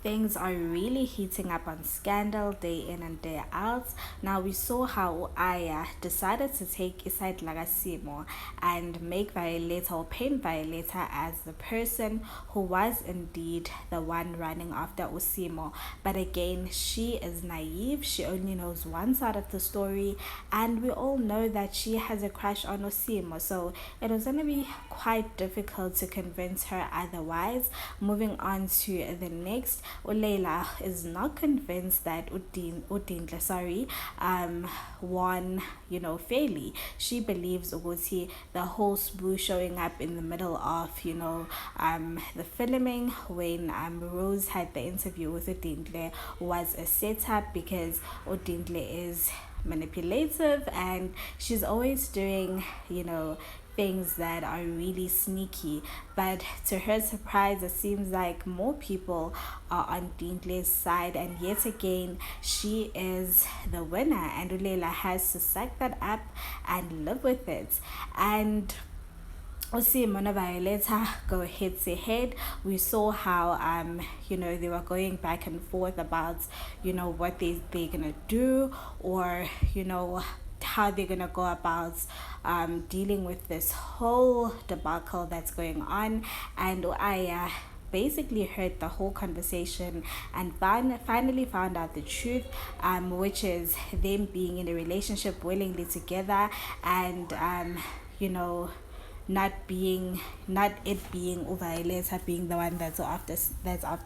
things are really heating up on Scandal day in and day out. Now we saw how Aya decided to take Isait Lagasimo and make Violeta or paint Violeta as the person who was indeed the one running after Osimo. But again, she is naive. She only knows one side of the story, and we all know that she has a crush on Osimo. So it was going to be quite difficult to convince her otherwise. Moving on to the next, Ulela is not convinced that Udintle, won, fairly. She believes Uguti, the whole sprue showing up in the middle of, the filming when Rose had the interview with Udintle was a setup because Udintle is manipulative and she's always doing, things that are really sneaky. But to her surprise, it seems like more people are on Dintle's side, and yet again, she is the winner, and Ulela has to suck that up and live with it. And Mona Violeta go head to head. We saw how they were going back and forth about what they're gonna do, or how they're gonna go about dealing with this whole debacle that's going on. And I basically heard the whole conversation and finally found out the truth, which is them being in a relationship willingly together, and you know not it being Violeta being the one that's after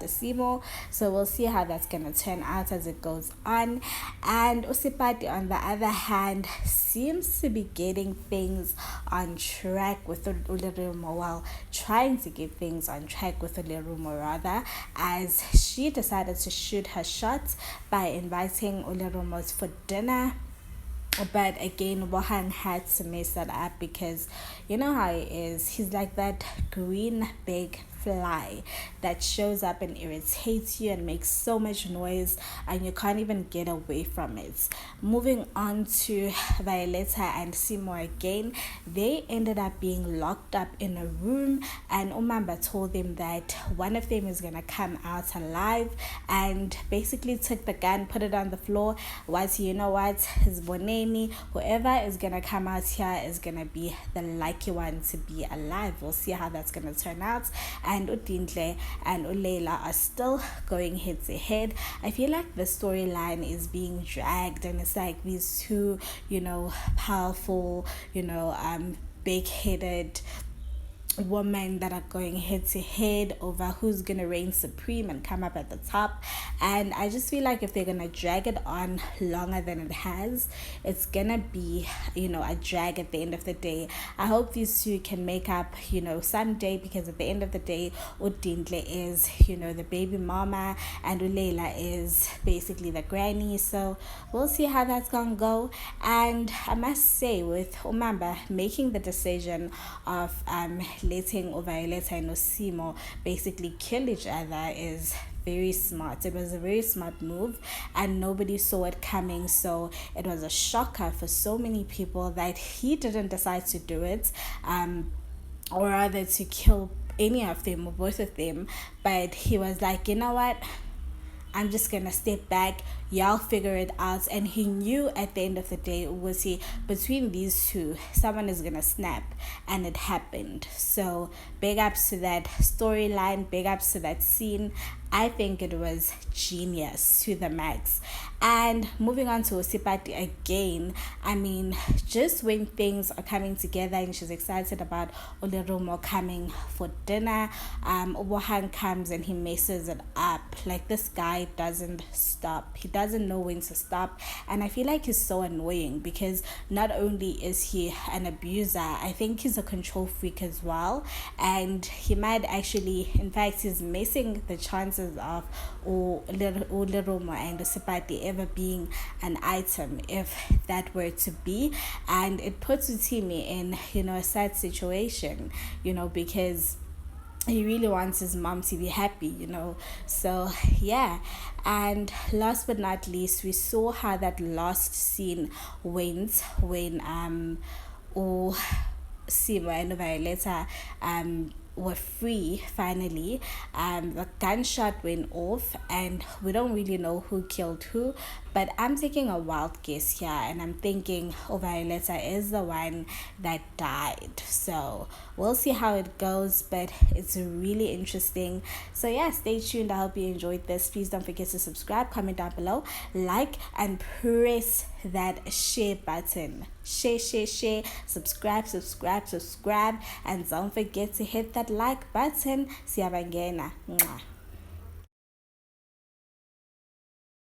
Simo. So we'll see how that's gonna turn out as it goes on. And Usipati, on the other hand, seems to be getting things on track with Ulirumo, well, trying to get things on track with Ulirumo rather, as she decided to shoot her shot by inviting Ulirumo for dinner. But again, Bohan had to mess that up because you know how he is. He's like that green big fly that shows up and irritates you and makes so much noise, and you can't even get away from it. Moving on to Violeta and Seymour again, they ended up being locked up in a room, and Umamba told them that one of them is gonna come out alive, and basically took the gun, put it on the floor. You know what, his Boneni, whoever is gonna come out here is gonna be the lucky one to be alive. We'll see how that's gonna turn out. And Udintle and Ulela are still going head to head. I feel like the storyline is being dragged, and it's like these two, powerful, big-headed women that are going head to head over who's gonna reign supreme and come up at the top. And I just feel like if they're gonna drag it on longer than it has, it's gonna be a drag at the end of the day. I hope these two can make up someday, because at the end of the day, Udintle is the baby mama and Ulela is basically the granny. So we'll see how that's gonna go. And I must say, with Umamba making the decision of letting Violeta and Osimo basically kill each other is very smart. It was a very smart move, and nobody saw it coming. So it was a shocker for so many people that he didn't decide to do it, or rather to kill any of them or both of them. But he was like, you know what? I'm just gonna step back, y'all figure it out. And he knew at the end of the day, was he between these two, someone is gonna snap, and it happened. So big ups to that storyline, big ups to that scene. I think it was genius to the max. And moving on to Osipati again, I mean, just when things are coming together and she's excited about Olerumo coming for dinner, Obohan comes and he messes it up. Like, this guy doesn't stop. He doesn't know when to stop. And I feel like he's so annoying, because not only is he an abuser, I think he's a control freak as well. And he might actually, in fact, he's missing the chances of Olerumo and Osipati ever being an item, if that were to be. And it puts Utimi in a sad situation, because he really wants his mom to be happy, so yeah. And last but not least, we saw how that last scene went when Simo and Violeta were free finally. The gunshot went off, and we don't really know who killed who, but I'm taking a wild guess here, and I'm thinking Violetta is the one that died. So we'll see how it goes, but it's really interesting. So yeah, stay tuned. I hope you enjoyed this. Please don't forget to subscribe, comment down below, like, and press that share button. Share, subscribe, and don't forget to hit that like button. Siyabangena. Mwah.